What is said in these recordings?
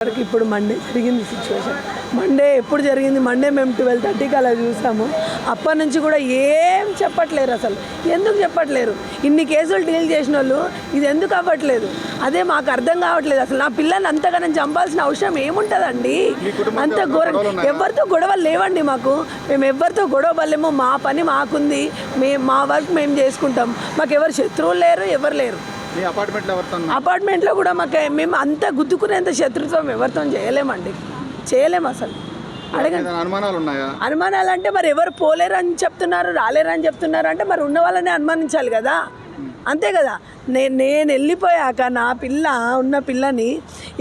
వరకు ఇప్పుడు మండే జరిగింది సిచ్యువేషన్. మండే ఎప్పుడు జరిగింది? మండే మేము 12:30కి అలా చూసాము. అప్పటి నుంచి కూడా ఏం చెప్పట్లేరు. అసలు ఎందుకు చెప్పట్లేరు? ఇన్ని కేసులు డీల్ చేసిన వాళ్ళు ఇది ఎందుకు అవ్వట్లేదు? అదే మాకు అర్థం కావట్లేదు. అసలు నా పిల్లల్ని అంతగానో చంపాల్సిన అవసరం ఏముంటుందండి? అంత ఘోరం. ఎవరితో గొడవలు లేవండి మాకు. మేము ఎవరితో గొడవ పడలేము. మా పని మాకుంది. మా వర్క్ మేము చేసుకుంటాం. మాకు ఎవరు శత్రువులు లేరు, ఎవరు లేరు. అపార్ట్మెంట్లో కూడా మేము అంత గుద్దుకునేంత శత్రుత్వం ఎవరితో చేయలేము అసలు. అడగండి. అనుమానాలు అంటే మరి ఎవరు పోలేరని చెప్తున్నారు, రాలేరని చెప్తున్నారు అంటే మరి ఉన్న వాళ్ళనే అనుమానించాలి కదా. అంతే కదా. నేను వెళ్ళిపోయాక నా ఉన్న పిల్లని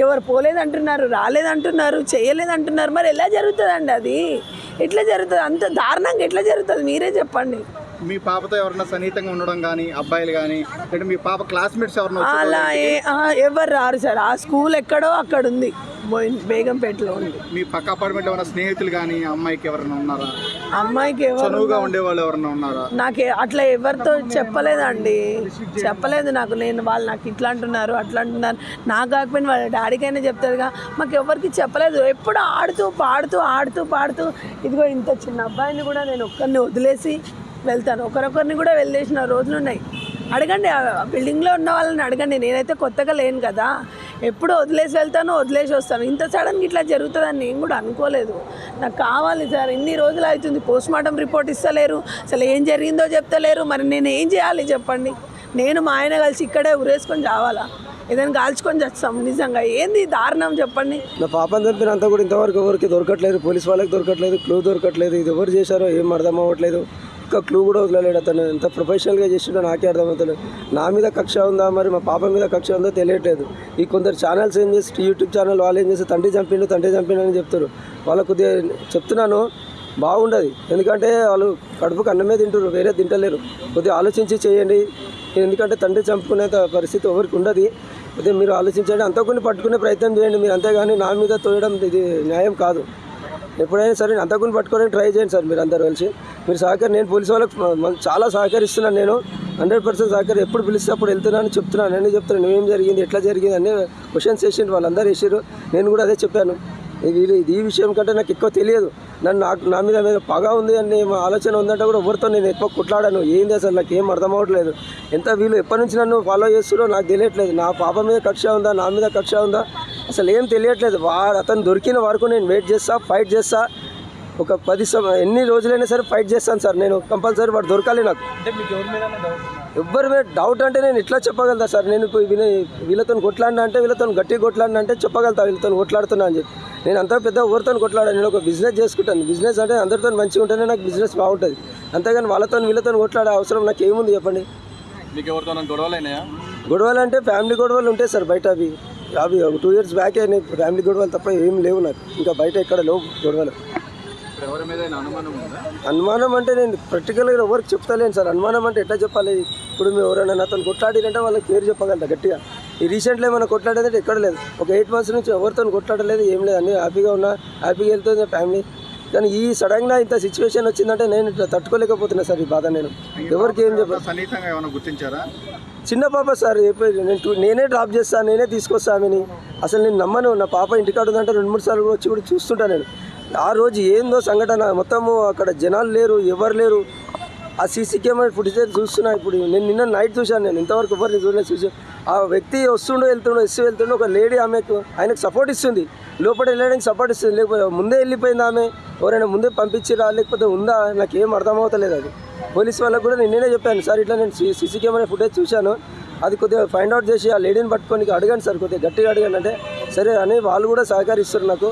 ఎవరు పోలేదంటున్నారు, రాలేదంటున్నారు, చేయలేదంటున్నారు. మరి ఎలా జరుగుతుందండి? అది ఎట్లా జరుగుతుంది? అంత దారుణంగా ఎట్లా జరుగుతుంది? మీరే చెప్పండి. మీ పాపతో ఎవరైనా సన్నిహితంగా ఉండడం కానీ, అబ్బాయిలు కానీ, అంటే మీ పాప క్లాస్మేట్స్ ఎవరైనా అలా ఎవరు రారు సార్. ఆ స్కూల్ ఎక్కడో అక్కడ ఉంది, బేగంపేటలో ఉంది. మీ పక్క అపార్ట్మెంట్ ఎవరైనా స్నేహితులు కానీ అమ్మాయికి ఎవరైనా ఉన్నారా? అమ్మాయికి చనువుగా ఉండేవాళ్ళు ఎవరైనా ఉన్నారా? నాకు అట్లా ఎవరితో చెప్పలేదండి, చెప్పలేదు నాకు. నాకు ఇట్లా అంటున్నారు, అట్లా అంటున్నారు. నాకు కాకపోయినా వాళ్ళ డాడీకైనా చెప్తారుగా. మాకు ఎవరికి చెప్పలేదు. ఎప్పుడు ఆడుతూ పాడుతూ ఇదిగో ఇంత చిన్న అబ్బాయిని కూడా నేను ఒక్కరిని వదిలేసి వెళ్తాను. ఒకరొకరిని కూడా వెళ్ళేసిన రోజులు ఉన్నాయి. అడగండి, బిల్డింగ్లో ఉన్న వాళ్ళని అడగండి. నేనైతే కొత్తగా లేను కదా. ఎప్పుడు వదిలేసి వెళ్తాను, వదిలేసి వస్తాను. ఇంత సడన్గా ఇట్లా జరుగుతుందని నేను కూడా అనుకోలేదు. నాకు కావాలి సార్. ఇన్ని రోజులు అవుతుంది. పోస్ట్మార్టం రిపోర్ట్ ఇస్తలేరు. అసలు ఏం జరిగిందో చెప్తలేరు. మరి నేను ఏం చేయాలి చెప్పండి? నేను మా ఆయన కలిసి ఇక్కడే ఉరేసుకొని చావాలా? ఏదైనా కాల్చుకొని చస్తాం. నిజంగా ఏంది దారుణం చెప్పండి. నా పాపని చంపినంతా కూడా ఇంతవరకు ఎవరికి దొరకట్లేదు. పోలీస్ వాళ్ళకి దొరకట్లేదు, క్లూ దొరకట్లేదు. ఇది ఎవరు చేశారో ఏం అర్థం అవ్వట్లేదు. ఒక్క క్లూ కూడా వదలలేడు అతను. ఎంత ప్రొఫెషనల్గా చేసిండో నాకే అర్థమవుతలేదు. నా మీద కక్ష ఉందా, మరి మా పాప మీద కక్ష ఉందో తెలియట్లేదు. ఈ కొందరు ఛానల్స్ ఏం చేసి, యూట్యూబ్ ఛానల్ వాళ్ళు ఏం చేసి తండ్రి చంపిండు అని చెప్తారు. వాళ్ళకు కొద్దిగా చెప్తున్నాను, బాగుండదు. ఎందుకంటే వాళ్ళు కడుపుకు అన్నమే తింటారు, వేరే తింటలేరు. కొద్దిగా ఆలోచించి చేయండి. ఎందుకంటే తండ్రి చంపుకునే పరిస్థితి ఎవరికి ఉండదు. అదే మీరు ఆలోచించండి. అంతకుని పట్టుకునే ప్రయత్నం చేయండి మీరు. అంతేగాని నా మీద తోయడం ఇది న్యాయం కాదు. ఎప్పుడైనా సరే అంతకుని పట్టుకోవడానికి ట్రై చేయండి సార్. మీరు అందరూ కలిసి మీరు నేను పోలీసు వాళ్ళకి చాలా సహకరిస్తున్నాను. నేను 100% ఎప్పుడు పిలిస్తే అప్పుడు వెళ్తున్నాను, చెప్తున్నాను. నేను చెప్తున్నాను ఏం జరిగింది, ఎట్లా జరిగింది అన్నీ క్వశ్చన్స్ వేసిండు. వాళ్ళందరూ వేసారు. నేను కూడా అదే చెప్పాను. ఈ విషయం కంటే నాకు ఎక్కువ తెలియదు. నా మీద పగ ఉంది అని ఆలోచన ఉందంటే కూడా ఎవరితో నేను ఎక్కువ కొట్లాడాను. ఏంది అసలు నాకు ఏం అర్థం అవ్వట్లేదు. వీళ్ళు ఎప్పటి నుంచి నన్ను ఫాలో చేస్తున్నారో నాకు తెలియట్లేదు. నా పాప మీద కక్ష ఉందా, నా మీద కక్ష ఉందా, అసలు ఏం తెలియట్లేదు. అతను దొరికిన వరకు నేను వెయిట్ చేస్తా, ఫైట్ చేస్తా. ఒక 10 ఎన్ని రోజులైనా సరే ఫైట్ చేస్తాను సార్. నేను కంపల్సరీ వాడు దొరకాలి నాకు. ఎవరి మీద డౌట్ అంటే నేను ఇట్లా చెప్పగలుగుతా సార్. నేను వీళ్ళతో కొట్లాడినా అంటే, వీళ్ళతో గట్టిగా కొట్లాడినా అంటే చెప్పగలుగుతా వీళ్ళతో కొట్లాడుతున్నా అని చెప్పి. నేను అంతా పెద్ద ఎవరితో కొట్లాడాను. నేను ఒక బిజినెస్ చేసుకుంటాను. బిజినెస్ అంటే అందరితో మంచిగా ఉంటేనే నాకు బిజినెస్ బాగుంటుంది. అంతేగాని వీళ్ళతో కొట్లాడే అవసరం నాకు ఏముంది చెప్పండి? గొడవలు అంటే ఫ్యామిలీ గొడవలు ఉంటాయి సార్. బయట అవి 2 years బ్యాక్ అయినాయి ఫ్యామిలీ గొడవలు తప్ప ఏం లేవు నాకు. ఇంకా బయట ఎక్కడ లేవు గొడవలు. అనుమానం అంటే నేను ప్రాక్టికల్గా ఎవరికి చెప్తలేను సార్. అనుమానం అంటే ఎట్లా చెప్పాలి? ఇప్పుడు మేము ఎవరైనా నాతో కొట్లాడినంటే వాళ్ళకి పేరు చెప్పగలట గట్టిగా. ఈ రీసెంట్లో ఏమైనా కొట్లాడేదంటే ఎక్కడ లేదు. ఒక 8 months నుంచి ఎవరితో కొట్లాడలేదు, ఏం లేదు. అన్నీ హ్యాపీగా వెళ్తుంది ఫ్యామిలీ. కానీ ఈ సడన్గా ఇంత సిచ్యువేషన్ వచ్చిందంటే నేను ఇట్లా తట్టుకోలేకపోతున్నా సార్. ఈ బాధ నేను ఎవరికి ఏం గుర్తించారా? చిన్న పాప సార్. నేనే డ్రాప్ చేస్తాను, నేనే తీసుకొస్తాను ఆమెని. అసలు నేను నమ్మను. నా పాప ఇంటికాడ ఉందంటే 2-3 సార్లు వచ్చి కూడా చూస్తుంటాను నేను. ఆ రోజు ఏందో సంఘటన మొత్తము అక్కడ జనాలు లేరు, ఎవరు లేరు. ఆ సీసీ కెమెరా ఫుటేజ్ చూస్తున్నా. ఇప్పుడు నేను నిన్న నైట్ చూశాను. నేను ఇంతవరకు ఎవరిని చూసాను. ఆ వ్యక్తి వెళ్తుండో ఒక లేడీ ఆయనకు సపోర్ట్ ఇస్తుంది. లోపల వెళ్ళడానికి సపోర్ట్ ఇస్తుంది. లేకపోతే ముందే వెళ్ళిపోయింది ఆమె. ఎవరైనా ముందే పంపించిరా లేకపోతే ఉందా నాకు ఏం అర్థమవుతలేదు. అది పోలీస్ వాళ్ళకు కూడా నేనే చెప్పాను సార్. ఇట్లా నేను సీసీ కెమెరా ఫుటేజ్ చూశాను. అది కొద్దిగా ఫైండ్ అవుట్ చేసి ఆ లేడీని పట్టుకొని అడగండి సార్, కొద్దిగా గట్టిగా అడగండి అంటే సరే అని వాళ్ళు కూడా సహకరిస్తారు నాకు.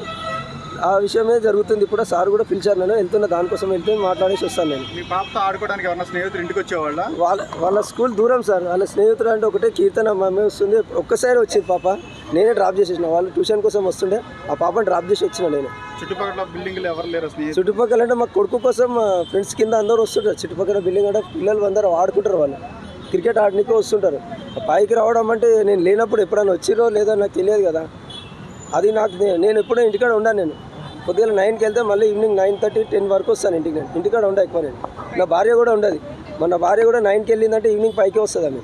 ఆ విషయమే జరుగుతుంది. ఇప్పుడు సార్ కూడా పిలిచారు. నేను వెళ్తున్నా, దానికోసం వెళ్తే మాట్లాడేసి వస్తాను. నేను మీ పాపతో ఆడుకోవడానికి ఎవరైనా స్నేహితులు ఇంటికి వచ్చేవాళ్ళ? వాళ్ళ స్కూల్ దూరం సార్. వాళ్ళ స్నేహితులు అంటే ఒకటే కీర్తన అమ్మాయి వస్తుంది. ఒక్కసారి వచ్చింది పాప. నేనే డ్రాప్ చేసేసిన. వాళ్ళు ట్యూషన్ కోసం వస్తుండే. ఆ పాపని డ్రాప్ చేసి వచ్చిన నేను. చుట్టుపక్కల బిల్డింగ్లు ఎవరు లేరు? చుట్టుపక్కల అంటే మా కొడుకు కోసం ఫ్రెండ్స్ కింద అందరూ వస్తుంటారు. చుట్టుపక్కల బిల్డింగ్ అంటే పిల్లలు అందరూ ఆడుకుంటారు. వాళ్ళు క్రికెట్ ఆడడానికి వస్తుంటారు. పైకి రావడం అంటే నేను లేనప్పుడు ఎప్పుడైనా వచ్చిరో లేదో నాకు తెలియదు కదా. అది నేను ఎప్పుడూ ఇంటికాడ ఉన్నాను. నేను పొద్దున్న 9కి వెళ్తే మళ్ళీ ఈవినింగ్ 9:30, 10 వరకు వస్తాను ఇంటికి. నేను ఇంటికాడ ఎక్కువ. నేను నా భార్య కూడా ఉండదు. మన భార్య కూడా 9కి వెళ్ళిందంటే ఈవినింగ్ 5కి వస్తుంది ఆమె.